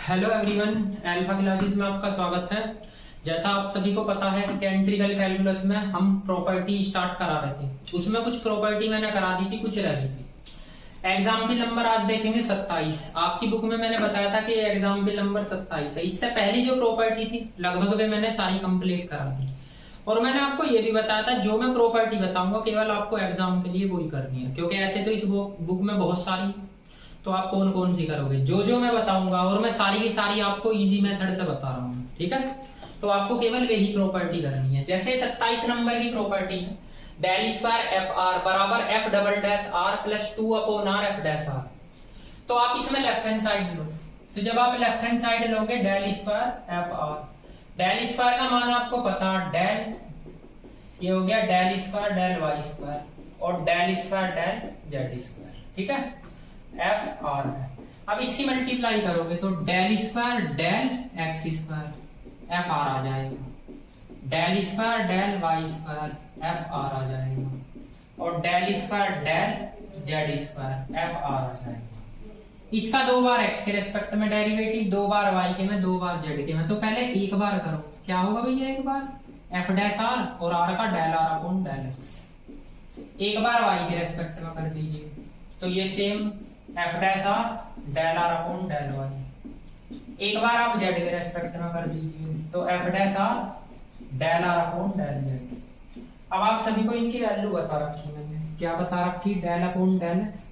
Hello everyone, alpha classes में आपका स्वागत है। जैसा आप सभी को पता है कि इंटीग्रल कैलकुलस में हम प्रॉपर्टी स्टार्ट करा रहे थे। उसमें कुछ प्रॉपर्टी मैंने करा दी थी, कुछ रह गई थी। एग्जाम्पल नंबर आज देखेंगे 27। आपकी बुक में मैंने बताया था कि एग्जाम्पल नंबर 27 है। इससे पहली जो प्रॉपर्टी थी लगभग वे मैंने सारी कंप्लीट करा दी। और मैंने आपको ये भी बताया था जो मैं प्रॉपर्टी बताऊंगा केवल आपको एग्जाम के लिए वही करनी है, क्योंकि ऐसे तो इस बुक में बहुत सारी है। तो आप कौन कौन सी करोगे, जो मैं बताऊंगा, और मैं सारी की सारी आपको इजी मेथड से बता रहा हूँ, ठीक है। तो आपको केवल वही प्रॉपर्टी करनी है। जैसे 27 नंबर की प्रॉपर्टी है, डेल स्क्वायर एफ आर बराबर F double dash R plus 2 upon R F dash R. तो आप इसमें लेफ्ट हैंड साइड लो। तो जब आप लेफ्ट हैंड साइड लोगे del square F R, del square का मान आपको पता, डेल ये हो गया del square del Y square और del square del Z square, ठीक है। एफ आर है। अब इसकी मल्टीप्लाई करोगे तो del square del X square F R आ जाएगा, del square del Y square F R आ जाएगा और del square del Z square F R आ जाएगा। इसका 2 बार एक्स के रेस्पेक्ट में डेरिवेटिव, 2 बार वाई के में, 2 बार जेड के में। तो पहले एक बार करो, क्या होगा भैया, एक बार एफ डैश आर और आर का del are upon del X. एक बार वाई के रेस्पेक्ट में कर दीजिए तो ये same F dash R del are upon del Y. एक बार आप जेड के रेस्पेक्ट में कर दीजिए तो F dash R del are upon del Z. अब आप सभी को इनकी वैल्यू बता रखी मैंने, क्या बता रखी, डेल अपॉन डेल एक्स।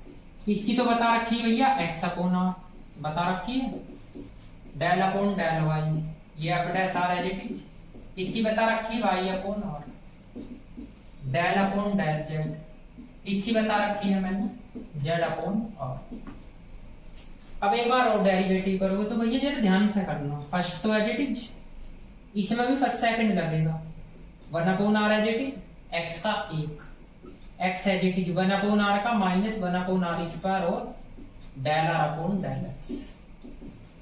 इसकी तो बता रखी भैया एक्स अपॉन आर बता रखी है, डेल अपॉन डेल वाई ये F dash R as it is. इसकी बता रखी Y upon R, del upon del Z. इसकी बता रखी है मैंने जेड अपॉन आर। अब एक बार और डेरिवेटिव करोगे तो भैया जरा ध्यान से करना। फर्स्ट तो एज इट इज, इसमें भी फर्स्ट सेकंड लगेगा, 1 upon R as it is, X का 1 X as it is, 1 upon R का माइनस 1 अपॉन आर स्क्वायर और del are upon del X.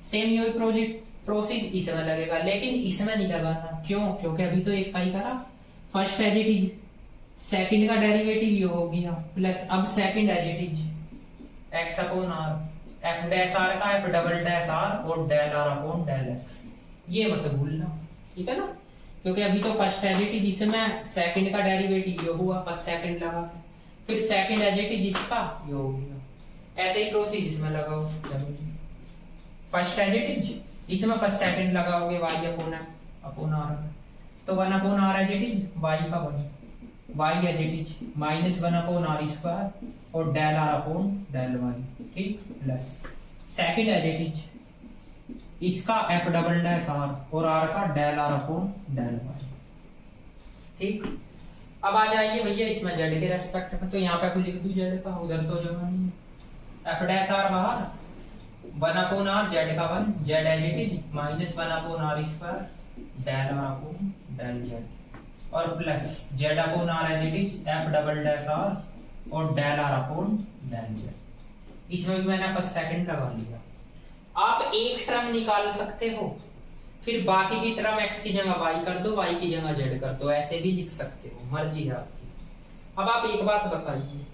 Same यही प्रोसेस इसमें लगेगा, लेकिन इसमें नहीं लगाना। क्यों? क्योंकि अभी तो एक का ही करा। First as it is, second का डेरिवेटिव ये हो गया, प्लस अब second as it is X upon R, F dash R का एफ डबल डैश आर और del are upon del x. ये मत भूलना, ठीक है ना, क्योंकि अभी तो फर्स्ट एज इट इज जिसमें सेकंड का डेरिवेटिव ये हुआ, फर्स्ट सेकंड लगा, फिर सेकंड एज इट इज जिसका ये हो गया। ऐसे ही प्रोसेस इसमें लगाओ। फर्स्ट एज इट इज इसमें फर्स्ट सेकंड लगाओगे वाई अपॉन आर, तो 1 upon R as it is Y का 1, Y as it is minus 1 upon R square और del are upon del Y, ठीक, plus second as it is इसका F double dash R और are का del are upon del Y, ठीक। अब आ जाइए भैया इसमें जेड के रेस्पेक्ट में, तो यहाँ पे आपको लिख दूं जेड का, उधर तो जमा नहीं है। एफ डैश आर बाहर, 1 अपॉन आर जेड का 1, Z as it is minus 1 upon R square del are upon del Z और plus Z upon R as it is F double dash R और del are upon del Z. इसमें भी मैंने first second लगा लिया। आप एक term निकाल सकते हो, फिर बाकी की टर्म एक्स की जगह वाई कर दो, वाई की जगह जेड कर दो, ऐसे भी लिख सकते हो, मर्जी है आपकी। अब आप एक बात बताइए,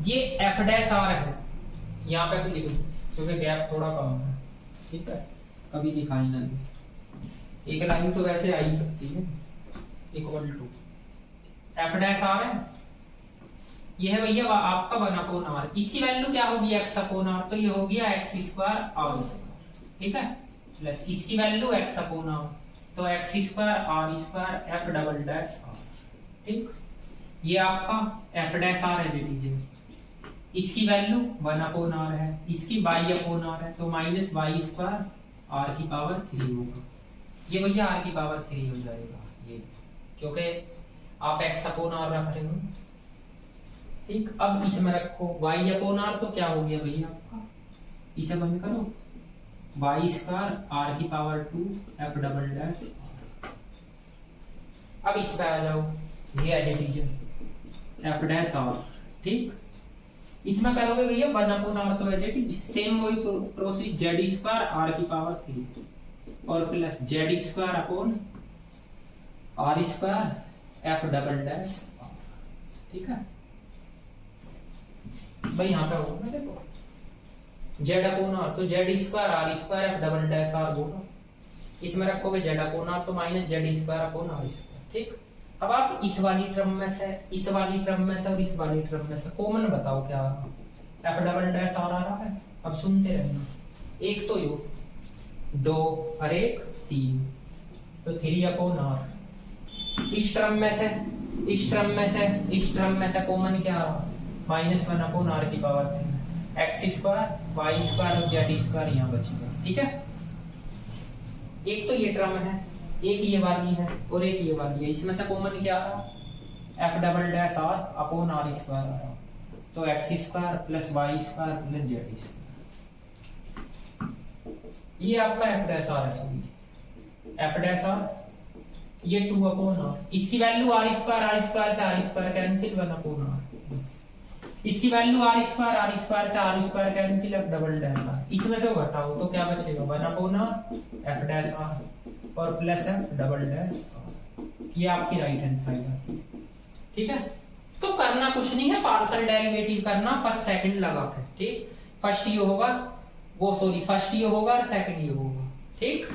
ये एफ डैश आर है, यहाँ पे भी लिख दो क्योंकि गैप थोड़ा कम है, ठीक है, कभी दिखाई ना दे। एक लाइन तो वैसे आ ही सकती है, equal to F dash R है, ये है भैया आपका 1 अपॉन आर। इसकी वैल्यू क्या होगी, एक्स अपॉन आर, तो ये हो गया एक्स स्क्वायर आर स्क्वायर, ठीक है, प्लस इसकी वैल्यू एक्स अपॉन आर, तो X square R square F double dash R, ठीक। ये आपका एफ डैश आर है लीजिए, इसकी वैल्यू 1 अपॉन आर है, इसकी वाई अपॉन आर है, तो माइनस वाई स्क्वायर आर की पावर 3 होगा। ये भैया आर की पावर 3 हो जाएगा ये, क्योंकि आप एक्स अपॉन आर रख रहे हो, ठीक। अब इसमें रखो y अपॉन आर, तो क्या हो गया भैया आपका, इसे बंद करो, वाई स्क्वायर आर की पावर 2 एफ डबल डैश। अब इस पे आ जाओ, ये as it is F dash R, ठीक। इसमें करोगे भैया 1 अपॉन आर, तो एज इट इज सेम वही प्रोसेस, जेड स्क्वायर आर की पावर 3 और plus Z square upon R square F double dash, ठीक है। भाई यहाँ पे होगा ना, देखो जेड अपॉन आर, तो Z square R square F double dash R होगा। इसमें रखोगे जेड अपॉन आर तो minus Z square upon R square. ठीक, अब आप इस वाली टर्म में से, इस वाली टर्म में से और इस वाली टर्म में से कॉमन बताओ क्या आ रहा है। एफ डबल डैश आर आ रहा है। अब सुनते रहना, एक तो यो 2 और एक 3, तो 3 अपॉन आर। इस टर्म में से, इस टर्म में से, इस टर्म में से कॉमन क्या आ रहा है, -1 अपॉन आर की power 3, X square Y square और जेड स्क्वायर यहाँ बचेगा। ठीक है, एक तो ये टर्म है, एक ये वाली है और एक ये वाली है। इसमें से कॉमन क्या आ रहा, F double dash R upon R square आ रहा, तो X square plus Y square plus Z square. ये आपका एफ डैश आर है, सॉरी एफ डैश आर, ये 2 अपॉन आर। इसकी वैल्यू आर स्क्वायर से R square cancel 1 upon R. इसकी वैल्यू आर स्क्वायर से R square cancel F double dash R. इसमें से घटाओ तो क्या बचेगा, 1 upon R F dash R और plus F double dash R. ये आपकी राइट हैंड साइड है। ठीक है, तो करना कुछ नहीं है, पार्शियल डेरिवेटिव करना फर्स्ट सेकंड लगा के। ठीक, फर्स्ट ये होगा, वो सॉरी फर्स्ट ये होगा और सेकंड ये होगा। ठीक,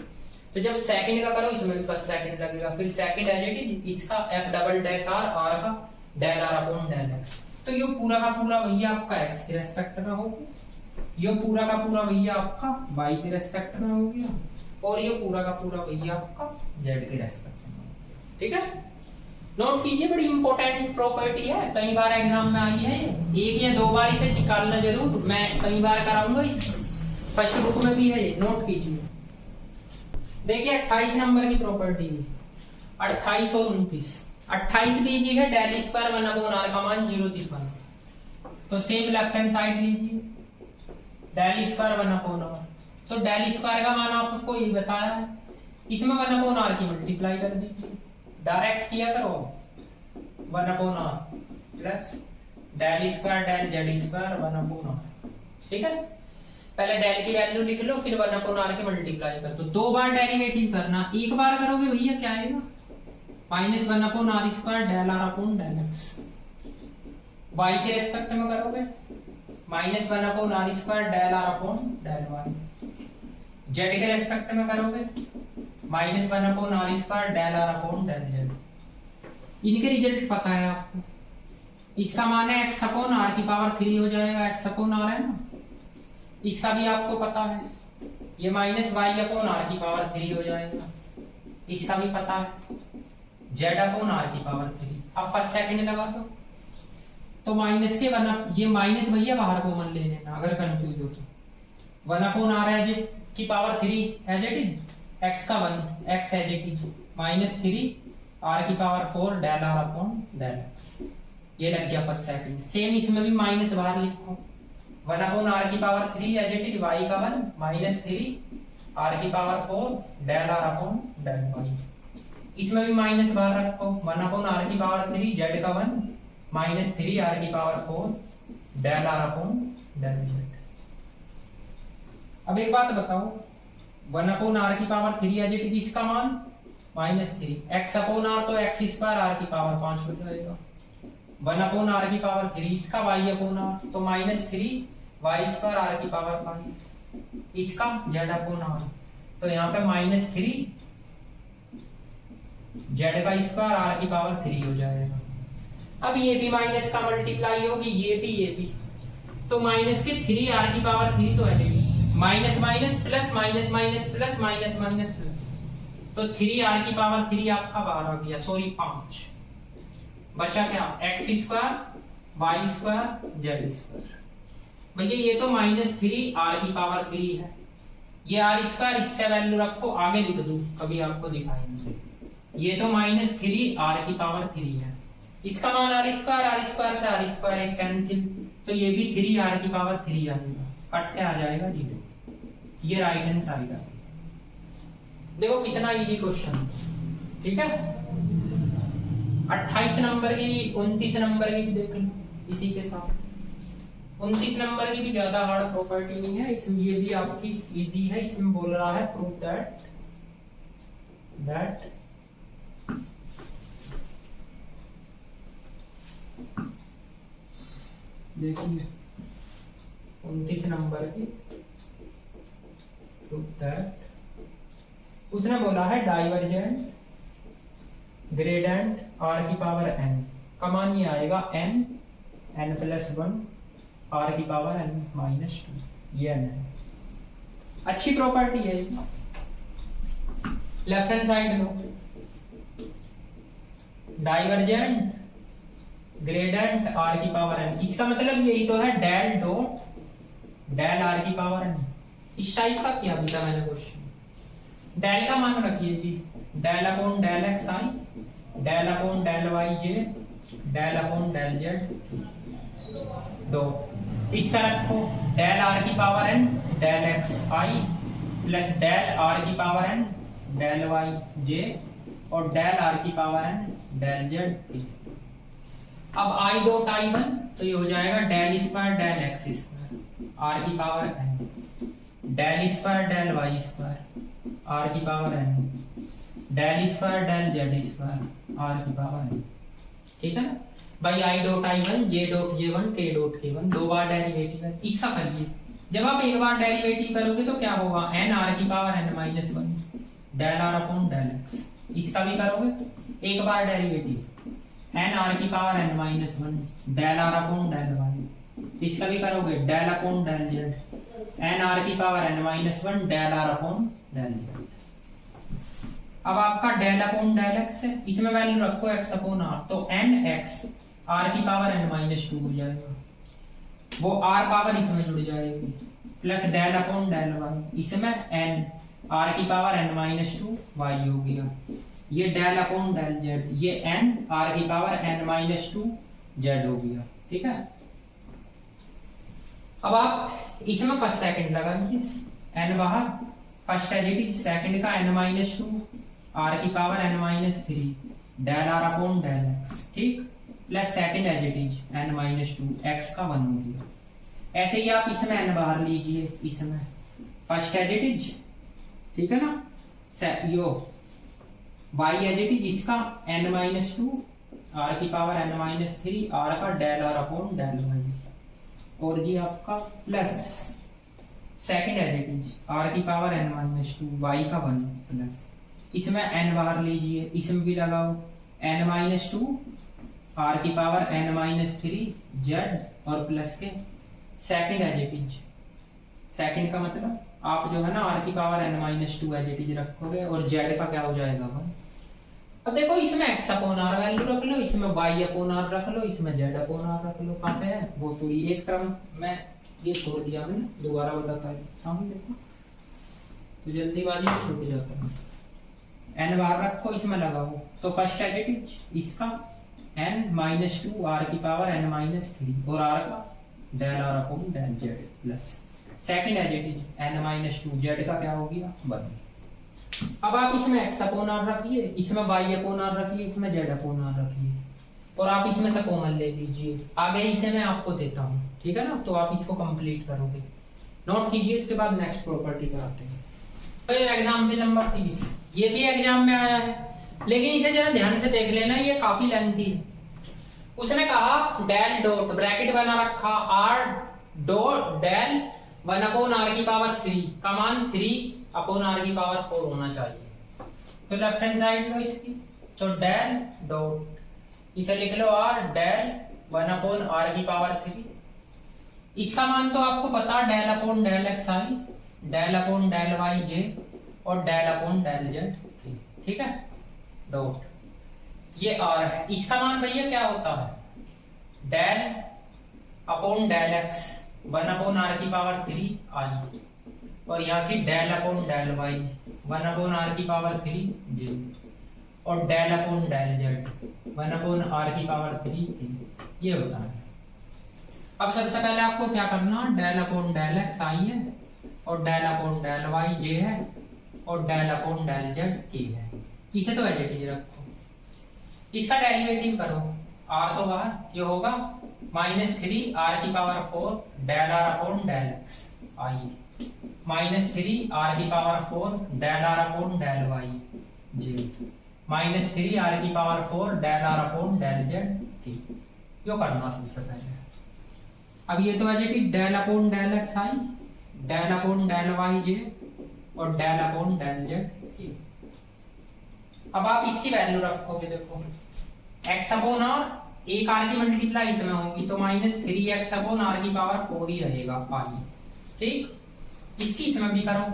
तो जब सेकंड का करो इसमें भी फर्स्ट सेकंड लगेगा, फिर सेकंड एज इट इज, इसका F double dash R, R का del are upon del X. तो ये पूरा का पूरा भैया आपका एक्स के रेस्पेक्ट में होगा, ये पूरा का पूरा भैया आपका वाई के रेस्पेक्ट में हो गया, और ये पूरा का पूरा भैया आपका जेड के रेस्पेक्ट में होगा। ठीक है, नोट कीजिए, बड़ी इंपॉर्टेंट प्रॉपर्टी है, कई बार एग्जाम में आई है, एक या 2 बार इसे निकालना जरूर, मैं कई बार कराऊंगा, इस फर्स्ट बुक में भी है, नोट कीजिए। देखिए 28 नंबर की प्रॉपर्टी में 28 और 29, 28 लीजिए है डेल स्क्वायर 1 अपॉन आर का मान 0 दिखाना, तो सेम लेफ्ट हैंड साइड लीजिए, डेल स्क्वायर 1 अपॉन आर, तो डेल स्क्वायर का मान आपको ये बताया है, इसमें 1 अपॉन आर की मल्टीप्लाई कर दीजिए, डायरेक्ट किया करो 1 upon R plus del square del Z square 1 upon R. ठीक है, पहले डेल की वैल्यू लिख लो, फिर 1 अपॉन आर की मल्टीप्लाई कर दो। 2 बार डेरिवेटिव करना, एक बार करोगे भैया क्या आएगा, -1 upon R square del are upon del X. Y के रेस्पेक्ट में करोगे -1 upon R square del are upon del Y. Z के रेस्पेक्ट में करोगे -1 upon R square del are upon del Z. इनके रिजल्ट पता है आपको, इसका मान है x अपॉन आर की पावर 3 हो जाएगा, x अपॉन आर है ना, इसका भी आपको पता है, ये -y अपॉन आर की पावर 3 हो जाएगा, इसका भी पता है, z अपॉन आर की पावर 3। अब फर्स्ट सेकंड लगा दो, तो माइनस के 1, ये माइनस भैया बाहर कॉमन ले लेना अगर कंफ्यूज हो तो, 1 अपॉन आर एज की power 3 as it is, x का 1 x as it is, -3 r की power 4 del r upon del x। ये लग गया फर्स्ट सेकंड। सेम इसमें भी माइनस बाहर लिखो, 1 अपॉन आर की power 3 as it is, y का 1 -3 r की power 4 del r upon del y। इसमें भी माइनस बाहर रखो, 1 अपॉन आर की पावर 3 z का 1 -3 r की power 4 del r upon del z। अब एक बात बताओ, 1 अपॉन आर की पावर 3 एज इट इज, इसका मान -3, x अपॉन आर तो x स्क्वायर r की पावर 5 हो जाएगा, 1 अपॉन आर की पावर 3, इसका y अपॉन आर तो -3 y स्क्वायर r की पावर 5, इसका z अपॉन आर, तो यहाँ पे -3 z का स्क्वायर r की पावर 3 हो जाएगा। अब ये भी माइनस का मल्टीप्लाई होगी, ये भी, तो माइनस के 3 r की पावर 3 तो है, minus minus plus minus minus plus minus minus plus, तो 3r की पावर 3 आपका बाहर आ गया, सॉरी 5, बचा क्या x square y square z square. भैया ये तो -3 r की पावर 3 है, ये r स्क्वायर इससे वैल्यू रखो, आगे लिख दूं कभी आपको दिखाई नहीं, ये तो -3 r की पावर 3 है, इसका मान r स्क्वायर से r स्क्वायर एक कैंसिल, तो ये भी 3r की पावर 3 आएगा, कट के आ जाएगा 0। ये राइट हैंड साइड है। देखो कितना इजी क्वेश्चन, ठीक है। 28 नंबर की, 29 नंबर की भी देख लो इसी के साथ। 29 नंबर की भी ज्यादा हार्ड प्रॉपर्टी नहीं है, इसमें ये भी आपकी इजी है। इसमें बोल रहा है प्रूव दैट देखिए 29 नंबर की प्रूफ दैट, उसने बोला है डाइवर्जेंट ग्रेडेंट आर की पावर एन का मान ये आएगा N N plus one R की पावर एन माइनस टू, ये एन है। अच्छी प्रॉपर्टी है। लेफ्ट हैंड साइड लो, डाइवर्जेंट ग्रेडेंट आर की पावर एन, इसका मतलब यही तो है डेल डॉट डेल आर की पावर एन। इस टाइप का किया था मैंने क्वेश्चन। डेल का मान रखिए जी, del upon del X I, del upon del Y J, del upon del Z दो। इसका रखो डेल आर की power N del X I plus del R की power N del Y J और डेल आर की power N del Z. अब I dot I one तो ये हो जाएगा del square del X square R की power N, del square del Y square R की power N, del square del Z square R की power n. ठीक है ना भाई, i dot I one j dot j one k dot k one, दो बार derivative है। इसका करिए, जब आप एक बार डेरिवेटिव करोगे तो क्या होगा, एन आर की power N minus one del are upon del X. इसका भी करोगे एक बार डेरिवेटिव एन आर की power N minus one del are upon del Y. इसका भी करोगे del upon del Z N are की power N minus one del are upon del Z. अब आपका डेल अपॉन डेल एक्स है, इसमें value रखो एक्स अपॉन आर, तो एन एक्स आर की पावर एन माइनस टू हो जाएगा, वो आर पावर इसमें जुड़ जाएगी, plus del upon del y, इसमें एन आर की power N minus two y हो गया, ये डेल अपॉन डेल जेड, ये एन आर की power N minus two z हो गया। ठीक है, अब आप इसमें फर्स्ट सेकंड लगाइए, एन बाहर, फर्स्ट है जी सेकंड का एन माइनस टू आर की power N minus three del are upon del X, ठीक, plus second as it is N minus two X का वन हो गया। ऐसे ही आप इसमें एन बाहर लीजिए, इसमें फर्स्ट एज इट इज, ठीक है ना, यो वाई एज इट इज, इसका एन माइनस टू आर की power N minus three R का del are upon del Y, और जी आपका plus second as it is R की power N minus two Y का वन, प्लस इसमें N बाहर लीजिए, इसमें भी लगाओ एन माइनस टू आर की power N minus three Z और प्लस के second as it is, second का मतलब आप जो है ना आर की power N minus two as it is रखोगे और जेड का क्या हो जाएगा वन। अब देखो इसमें एक्स अपॉन आर वैल्यू रख लो, इसमें वाई अपॉन आर रख लो, इसमें जेड अपॉन आर रख लो। कहाँ पे है वो, थोड़ी एक क्रम में ये छोड़ दिया मैंने, दोबारा बताता है सामने देखो, तो जल्दीबाजी में छूट जाता है। एन बाहर रखो, इसमें लगाओ, तो फर्स्ट एज इट इज इसका एन माइनस टू आर की पावर एन माइनस थ्री और आर का del are upon del z, plus second as it is N minus two z का क्या हो गया वन। अब आप इसमें एक्स अपॉन आर रखिए, इसमें वाई अपॉन आर रखिए, इसमें जेड अपॉन आर रखिए, और आप इसमें से कॉमन ले लीजिए। आगे इसे मैं आपको देता हूँ, ठीक है ना, तो आप इसको कंप्लीट करोगे, नोट कीजिए। इसके बाद नेक्स्ट प्रॉपर्टी कराते हैं। तो एग्जाम्पल नंबर 30, ये भी एग्जाम में आया है, लेकिन इसे जरा ध्यान से देख लेना, ये काफी लेंथी है। उसने कहा डेल डॉट ब्रैकेट बना रखा r dot del one upon are की पावर थ्री का मान थ्री अपॉन आर की पावर फोर होना चाहिए। तो लेफ्ट हैंड साइड लो इसकी, तो डेल डॉट, इसे लिख लो R del one upon are की पावर थ्री, इसका मान तो आपको पता del upon del X I, del upon del Y J और डेल अपॉन डेल जेड, ठीक है, डॉट ये आर है। इसका मान भैया क्या होता है, del upon del x one upon are की पावर थ्री आई, और यहां से del upon del y one upon are की पावर थ्री जे, और del upon del z one upon are की पावर थ्री के, ये होता है। अब सबसे पहले आपको क्या करना, डेल अपॉन डेल एक्स आई है, और डेल अपॉन डेल वाई जे है, और डेल अपॉन डेल जेड के है। इसे तो एज इट इज रखो, इसका डेरिवेटिव करो, आर तो बाहर, ये होगा माइनस थ्री आर की power four del are upon del X I, minus three R की power four del are upon del Y J, minus three R की power four del are upon del Z के, यो करना सबसे पहले। अब ये तो as it is del upon del X I, del upon del Y J, और डेल अपॉन डेल जेड के। अब आप इसकी वैल्यू रखोगे, देखो एक्स अपॉन आर, एक आर की मल्टीप्लाई इसमें होगी तो -3x अपॉन आर की पावर 4 ही रहेगा पाई। ठीक, इसकी इसमें भी करो,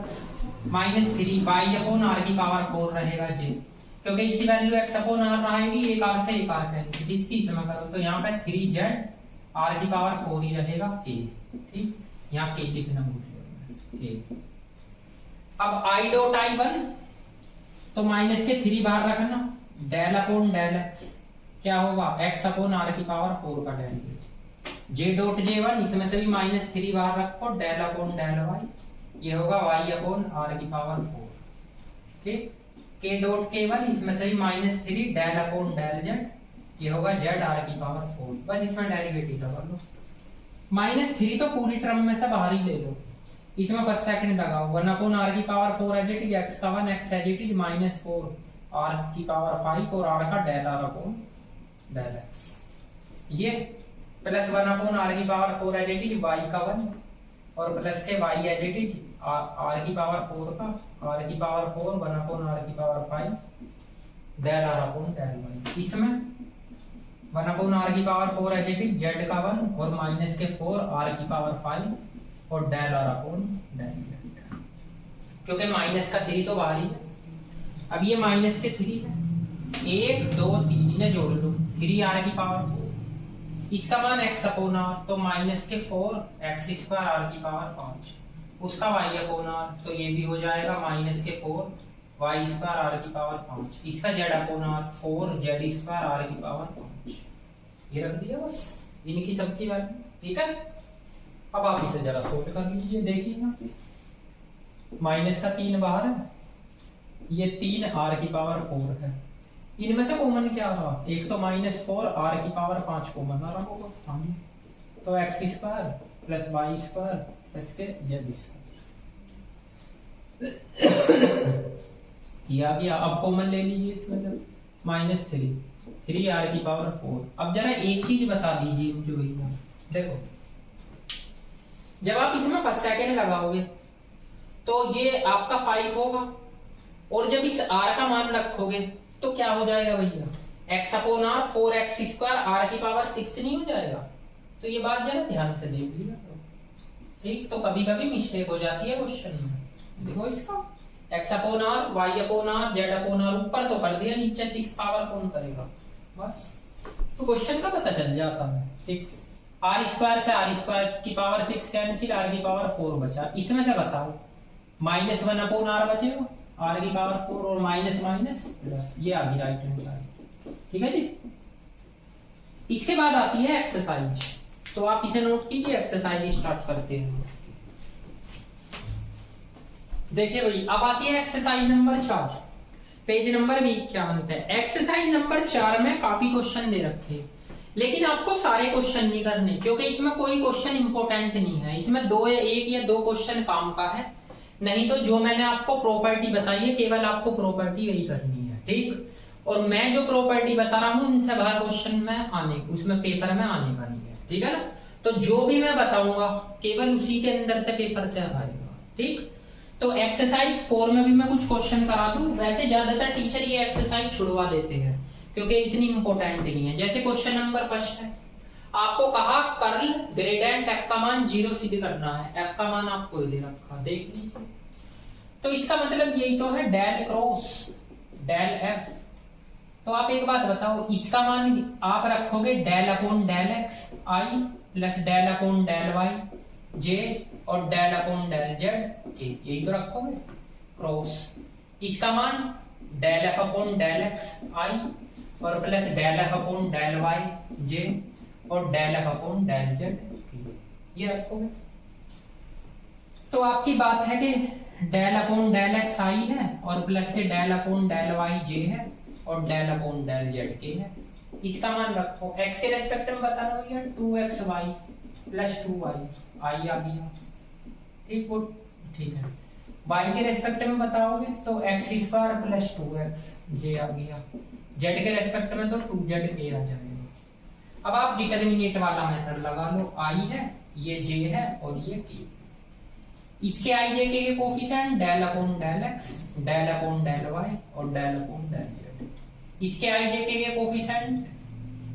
-3 बाई अपॉन आर की पावर 4 रहेगा जे, क्योंकि इसकी वैल्यू x अपॉन आर रहेगी, एक आर से एक आर कैंसिल। इसकी इसमें करो तो यहाँ पे 3z आर की पावर 4 ही रहेगा k। ठीक, यहाँ k लिखना भूल गया। अब i डॉट i1 तो माइनस के 3 बाहर रखना, डेल अपॉन डेल x क्या होगा, x अपॉन आर की पावर 4 का डेरिवेटिव। j डॉट j1 इसमें से भी -3 बाहर रखो, डेल अपॉन डेल y ये होगा y अपॉन आर की पावर 4। ठीक, k डॉट k1 इसमें से भी -3 डेल अपॉन डेल z ये होगा z आर की पावर 4। बस इसमें डेरिवेटिव लगा लो। -3 तो पूरी टर्म में से बाहर ही ले लो, इसमें फर्स्ट सेकंड लगाओ, 1 अपॉन आर की power 4 as it is, x का 1 x as it is, -4 r की पावर 5 और r का del r upon del x, ये प्लस 1 अपॉन आर की power 4 as it is, y का 1 और प्लस के y as it is, r की पावर 4 का r की पावर 4 1 अपॉन r की power 5 del r upon del y। इसमें 1 अपॉन r की power 4 as it is, z का 1 और माइनस के 4 r की पावर 5 और del r upon del z, क्योंकि माइनस का 3 तो बाहर ही है। अब ये माइनस के 3 है, 1 2 3 इन्हें जोड़ लो, 3 r की पावर 4, इसका मान x अपॉन r तो माइनस के 4 x स्क्वायर r की पावर 5, उसका y अपॉन r तो ये भी हो जाएगा माइनस के 4 y स्क्वायर r की पावर 5, इसका z upon r 4 z square r की पावर 5, ये रख दिया बस इनकी सबकी वैल्यू। ठीक है, अब आप इसे जरा सोल्व कर लीजिए। देखिए यहाँ से माइनस का 3 बाहर है, ये 3 r की पावर 4 है, इनमें से कॉमन क्या रहा, एक तो -4 r की पावर 5 कॉमन आ रहा होगा, हाँ जी, तो x square plus y square plus के z स्क्वायर ये आ गया। अब कॉमन ले लीजिए इसमें से -3 r की पावर 4। अब जरा एक चीज बता दीजिए मुझे भैया, देखो जब आप इसमें फर्स्ट सेकंड लगाओगे तो ये आपका 5 होगा, और जब इस r का मान रखोगे तो क्या हो जाएगा भैया, x upon r 4x square r की पावर 6 नहीं हो जाएगा। तो ये बात जरा ध्यान से देख लीजिए। ठीक, तो कभी कभी मिस्टेक हो जाती है क्वेश्चन में, देखो इसका x upon r y upon r z upon r ऊपर तो कर दिया, नीचे 6 पावर कौन करेगा, बस तो क्वेश्चन का पता चल जाता है। 6 r स्क्वायर से r स्क्वायर की पावर 6 कैंसिल, r की पावर 4 बचा, इसमें से बताओ -1 अपॉन r बचेगा r की पावर 4 और माइनस माइनस प्लस, ये आ गई राइट हैंड साइड। ठीक है जी, इसके बाद आती है एक्सरसाइज, तो आप इसे नोट कीजिए, एक्सरसाइज स्टार्ट करते हैं। देखिए भाई अब आती है एक्सरसाइज नंबर 4, पेज नंबर 51 पे। एक्सरसाइज नंबर 4 में काफी क्वेश्चन दे रखे, लेकिन आपको सारे क्वेश्चन नहीं करने, क्योंकि इसमें कोई क्वेश्चन इंपॉर्टेंट नहीं है, इसमें एक या दो क्वेश्चन काम का है, नहीं तो जो मैंने आपको प्रॉपर्टी बताई है केवल आपको प्रॉपर्टी वही करनी है। ठीक, और मैं जो प्रॉपर्टी बता रहा हूं उनसे बाहर क्वेश्चन में आने, उसमें पेपर में आने का नहीं है। ठीक है ना, तो जो भी मैं बताऊंगा केवल उसी के अंदर से पेपर से आएगा। ठीक, तो एक्सरसाइज 4 में भी मैं कुछ क्वेश्चन करा दूं, वैसे ज्यादातर टीचर ये एक्सरसाइज छुड़वा देते हैं क्योंकि इतनी इंपॉर्टेंट नहीं है। जैसे क्वेश्चन नंबर 1 है, आपको कहा कर्ल ग्रेडेंट f का मान 0 सिद्ध करना है, f का मान आपको दे रखा, देख लीजिए। तो इसका मतलब यही तो है डेल क्रॉस डेल f। तो आप एक बात बताओ, इसका मान आप रखोगे del upon del x i plus del upon del y j और del upon del z k, यही तो रखोगे क्रॉस। इसका मान del f upon del x i और plus del f upon del y j और del f upon del z, ये रखोगे। तो आपकी बात है कि del upon del x i है और प्लस के del upon del y j है और del upon del z k है। इसका मान रखो, x के रेस्पेक्ट में बताना भैया 2xy प्लस 2y i आ गया। ठीक, वो ठीक है। y के रेस्पेक्ट में बताओगे तो x square plus 2x j आ गया, z के रेस्पेक्ट में तो 2z k आ जाएगा। अब आप डिटरमिनेट वाला मेथड लगा लो, i है, ये j है और ये k। इसके आई जे के coefficient del upon del x, del upon del Y और डेल अपॉन डेल जेड। इसके आई जे के कोफिशिएंट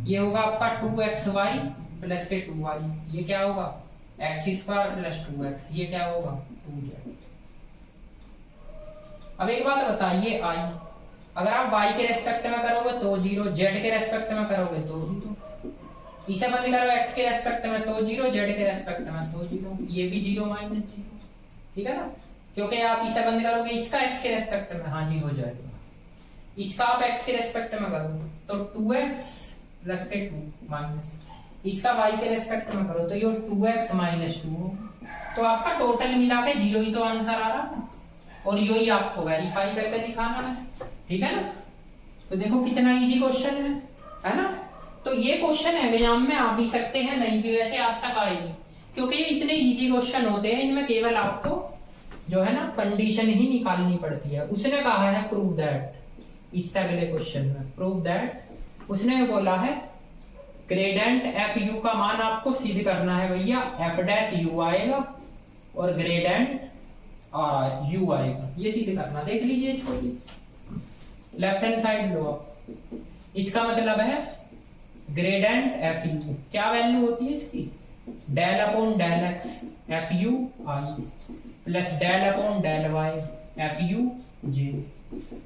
ये होगा आपका 2xy प्लस के 2y, ये क्या होगा x स्क्वायर प्लस 2x, ये क्या होगा 2z। अब एक बात बताइए, आई अगर आप y के रेस्पेक्ट में करोगे तो 0, z के रेस्पेक्ट में करोगे तो 0, इसे बंद करो x के रेस्पेक्ट में तो 0, z के रेस्पेक्ट में तो 0, ये भी 0 माइनस 0, ठीक है ना, क्योंकि आप इसे बंद करोगे इसका x के रेस्पेक्ट में, हाँ जी हो जाएगा, इसका आप x के रेस्पेक्ट में करोगे तो 2x प्लस के 2 माइनस, इसका y के रेस्पेक्ट में करो तो ये 2x माइनस 2 हो, तो आपका टोटल मिला के 0 ही तो आंसर आ रहा है, और यो ही आपको वेरीफाई करके दिखाना है, ठीक है ना। तो देखो कितना इजी क्वेश्चन है ना। तो ये क्वेश्चन एग्जाम में आ भी सकते हैं, नहीं भी, वैसे आज तक आएगी, क्योंकि ये इतने इजी क्वेश्चन होते हैं, इनमें केवल आपको जो है ना कंडीशन ही निकालनी पड़ती है। उसने कहा है प्रूव दैट, इससे अगले क्वेश्चन में प्रूव दैट उसने बोला है ग्रेडेंट एफ यू का मान आपको सिद्ध करना है भैया, एफ डैश यू आएगा और ग्रेडेंट यू आएगा, ये सिद्ध करना। देख लीजिए इसको, लेफ्ट हैंड साइड लो आप, इसका मतलब है ग्रेडेंट एफ यू क्या वैल्यू होती है इसकी, del upon del X F U I plus del upon del Y F U J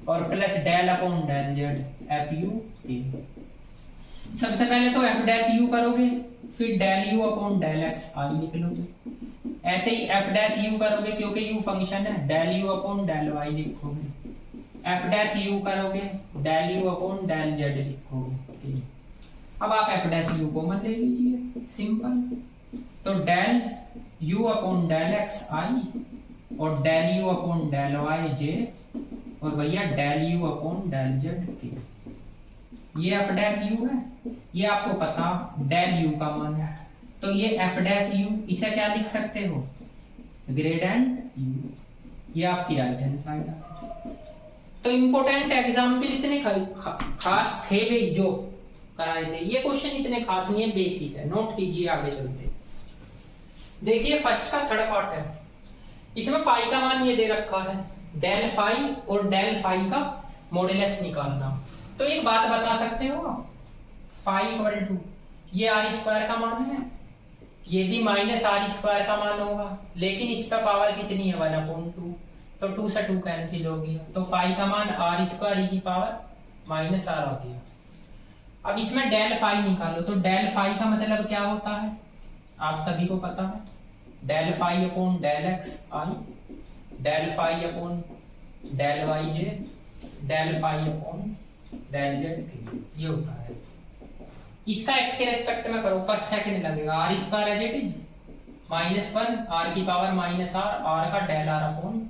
और plus del upon del Z F U A. सबसे पहले तो एफ डैश यू करोगे, फिर del you upon del X I लिख लोगे, ऐसे ही एफ डैश यू करोगे क्योंकि यू फंक्शन है, del you upon del Y लिखोगे, एफ डैश यू करोगे del you upon del z लिखोगे। अब आप एफ डैश यू को मत ले लीजिए, सिंपल, तो del you upon del X I और del you upon del Y J और भैया del you upon del Z के, ये एफ डैश यू है, ये आपको पता डेल यू का मान है, तो ये एफ डैश यू इसे क्या लिख सकते हो ग्रेडेंट यू, ये आपकी राइट हैंड साइड है। तो इंपोर्टेंट एग्जाम्पल इतने खास थे भी जो कराए थे, ये क्वेश्चन इतने खास नहीं है, बेसिक है, नोट कीजिए, आगे चलते। देखिए फर्स्ट का थर्ड पार्ट है, इसमें फाई का मान ये दे रखा है, डेल फाई और डेल फाई का मॉडुलस निकालना। तो एक बात बता सकते हो आप, फाई इक्वल टू ये आर स्क्वायर का मान है, ये भी माइनस आर स्क्वायर का मान होगा, लेकिन इसका पावर कितनी है 1/2, तो 2 से 2 कैंसिल हो गया, तो फाई का मान आर स्क्वायर ई की पावर माइनस आर आ गया। अब इसमें डेल फाई निकालो, तो डेल फाई का मतलब क्या होता है आप सभी को पता है, del phi upon del X I, del phi upon del Y J, del phi upon del Z के, ये होता है। इसका एक्स के रेस्पेक्ट में करो, फर्स्ट सेकंड लगेगा, r square as it is -1 r की पावर माइनस आर का del are upon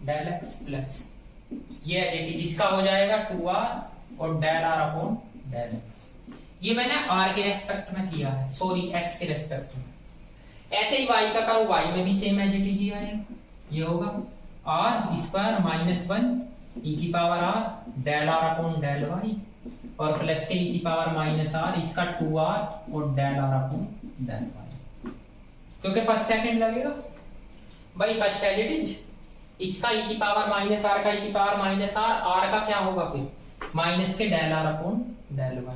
del x plus ये एज इट इज, इसका हो जाएगा 2r और del are upon del x. ये मैंने r के रेस्पेक्ट में किया है, सॉरी x के रेस्पेक्ट में। ऐसे ही y का करो, y में भी सेम एज इट इज ही आएगा, ये होगा r स्क्वायर -1 e की power r del r upon del y और प्लस के e की पावर माइनस r, इसका 2r और del r upon del y, क्योंकि फर्स्ट सेकंड लगेगा भाई, फर्स्ट एज इट इज, इसका e की पावर माइनस r का e की पावर माइनस r का क्या होगा फिर माइनस के del r upon del y,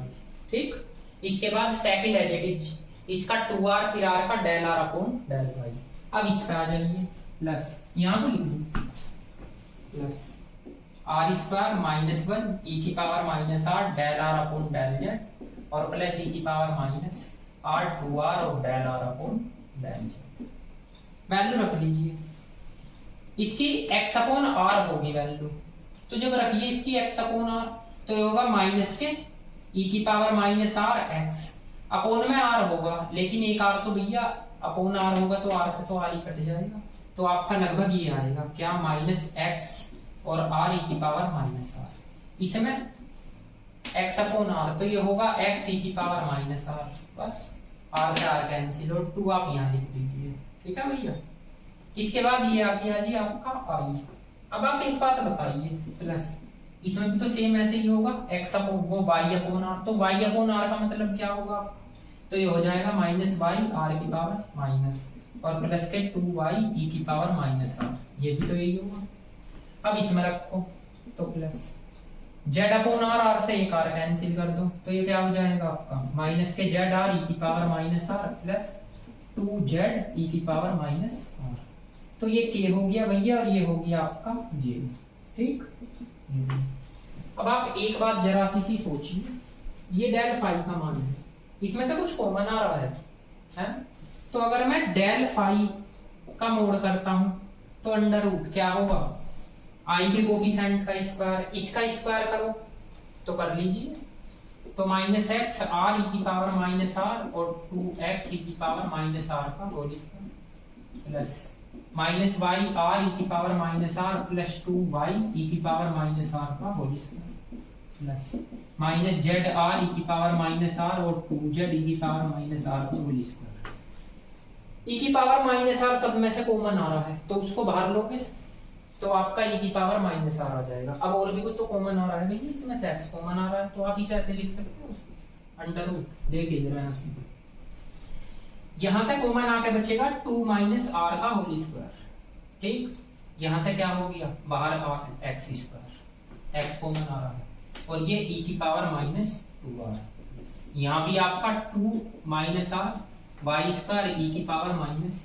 ठीक। इसके बाद सेकंड एज इट इज, इसका 2r फिर r का del r upon del y। अब इस पे आ जाइए, प्लस यहां तो लिख दो प्लस r स्क्वायर -1 e की power minus r del r upon del z और प्लस e की पावर माइनस r 2r और del r upon del z। Value रख लीजिए, इसकी x अपॉन r होगी वैल्यू, तो जब रखिए इसकी x अपॉन r तो ये होगा माइनस के e की power minus r x upon में r होगा, लेकिन एक r तो भैया अपॉन r होगा तो r से तो r ही कट जाएगा, तो आपका लगभग ये आएगा क्या माइनस x और r e की पावर माइनस r, इसमें x अपॉन r तो ये होगा x e की पावर माइनस r, बस r से r कैंसिल और 2 आप यहाँ लिख दीजिए, ठीक है भैया। इसके बाद ये आ गया जी आपका i। अब आप एक बात बताइए, प्लस इसमें भी तो सेम ऐसे ही होगा, x अपॉन वो y अपॉन r, तो y अपॉन r का मतलब क्या होगा, तो ये हो जाएगा -y r की पावर माइनस, और प्लस के 2y e की पावर माइनस r, ये भी तो यही होगा। अब इसमें रखो तो plus z upon r, r से एक r कैंसिल कर दो तो ये क्या हो जाएगा आपका माइनस के z r e की power minus r plus 2z e की पावर माइनस r। तो ये k हो गया भैया और ये हो गया आपका j। ठीक, अब आप एक बात जरा सी सोचिए, ये डेल फाई का मान है, इसमें से कुछ कॉमन आ रहा है? तो अगर मैं डेल फाई का मोड करता हूं तो अंडर रूट क्या होगा, आई के कोफिशिएंट का स्क्वायर, इसका स्क्वायर करो तो कर लीजिए, तो माइनस एक्स आर ई की पावर माइनस आर और 2x ई की पावर माइनस आर का whole square plus minus Y R ई की power minus R plus 2y E की पावर माइनस आर का whole square plus minus Z R ई की power minus R और 2z E की power minus are का whole square. E की power minus are सब में से कॉमन आ रहा है तो उसको बाहर लोगे तो आपका ई की पावर माइनस आर आ जाएगा। अब और भी कुछ तो कॉमन आ रहा है, देखिए इसमें से x कॉमन आ रहा है तो आप इसे ऐसे लिख सकते हो अंडर रूट, देखिए जरा यहाँ से, यहां से कॉमन आके बचेगा 2 माइनस आर का होल स्क्वायर। ठीक, यहां से क्या हो गया बाहर एक्स स्क्वायर, एक्स कॉमन आ रहा है और ये ई की पावर माइनस 2r, यहाँ भी आपका 2 minus R Y square E की पावर माइनस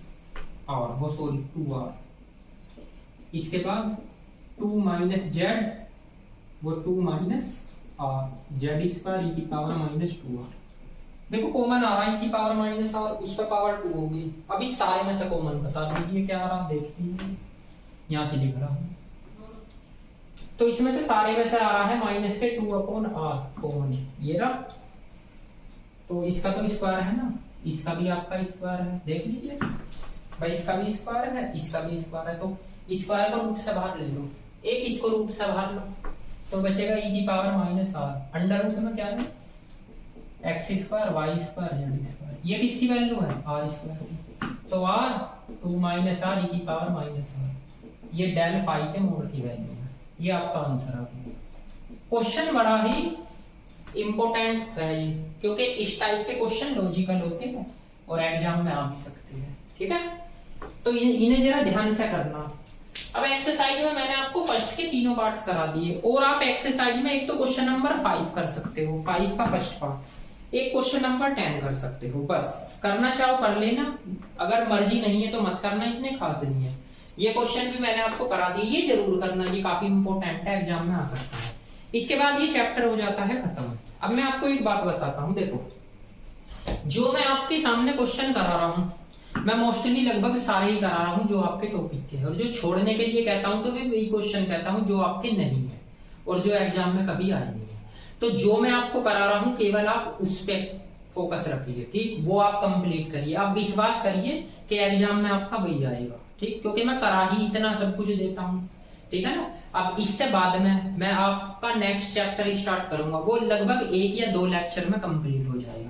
आर, वो सॉरी 2r, इसके बाद 2 माइनस जेड वो 2 minus are Z square E की पावर माइनस 2r। देखो कॉमन आ रहा है ई की पावर माइनस आर, उस पर पावर 2 होगी। अब इस सारे में से कॉमन बता दीजिए क्या आ रहा, देखते हैं यहां से लिख रहा हूं, तो इसमें से सारे में से आ रहा है माइनस के 2 अपॉन आर कॉमन, ये रहा, तो इसका तो स्क्वायर है ना, इसका भी आपका स्क्वायर है, देख लीजिए भाई इसका भी स्क्वायर है, इसका भी स्क्वायर है, तो स्क्वायर को रूट से बाहर ले लो, एक इसको रूट से बाहर लो तो बचेगा ई की power minus r, under root में क्या है x square Y square z square, ये किसकी वैल्यू है आर स्क्वायर, तो आर 2 माइनस आर ई की पावर माइनस आर, ये डेल फाई के मोड की वैल्यू है, ये आपका आंसर आ गया। क्वेश्चन बड़ा ही इंपॉर्टेंट है ये, क्योंकि इस टाइप के क्वेश्चन लॉजिकल होते हैं और एग्जाम में आ भी सकते हैं। ठीक है, तो इन्हें जरा ध्यान से करना। अब एक्सरसाइज में मैंने आपको फर्स्ट के तीनों पार्ट्स करा दिए और आप एक्सरसाइज में एक तो क्वेश्चन नंबर 5 कर सकते हो, 5 का फर्स्ट पार्ट, एक क्वेश्चन नंबर 10 कर सकते हो, बस करना चाहो कर लेना, अगर मर्जी नहीं है तो मत करना, इतने खास नहीं है। ये क्वेश्चन भी मैंने आपको करा दिए, ये जरूर करना, ये काफी इंपॉर्टेंट है, एग्जाम में आ सकता है। इसके बाद ये चैप्टर हो जाता है खत्म। अब मैं आपको एक बात बताता हूँ, देखो जो मैं आपके सामने क्वेश्चन करा रहा हूँ मैं मोस्टली लगभग सारे ही करा रहा हूँ जो आपके टॉपिक के हैं, और जो छोड़ने के लिए कहता हूँ तो भी वही क्वेश्चन कहता हूँ जो आपके नहीं है और जो एग्जाम में कभी आए नहीं है। तो जो मैं आपको करा रहा हूँ केवल आप उस पर फोकस रखिए, ठीक, वो आप कंप्लीट करिए, आप विश्वास करिए कि एग्जाम में आपका वही आएगा, ठीक, क्योंकि मैं करा ही इतना सब कुछ देता हूँ। ठीक है ना, अब इससे बाद में मैं आपका नेक्स्ट चैप्टर स्टार्ट करूंगा, वो लगभग 1 या 2 लेक्चर में कंप्लीट हो जाएगा।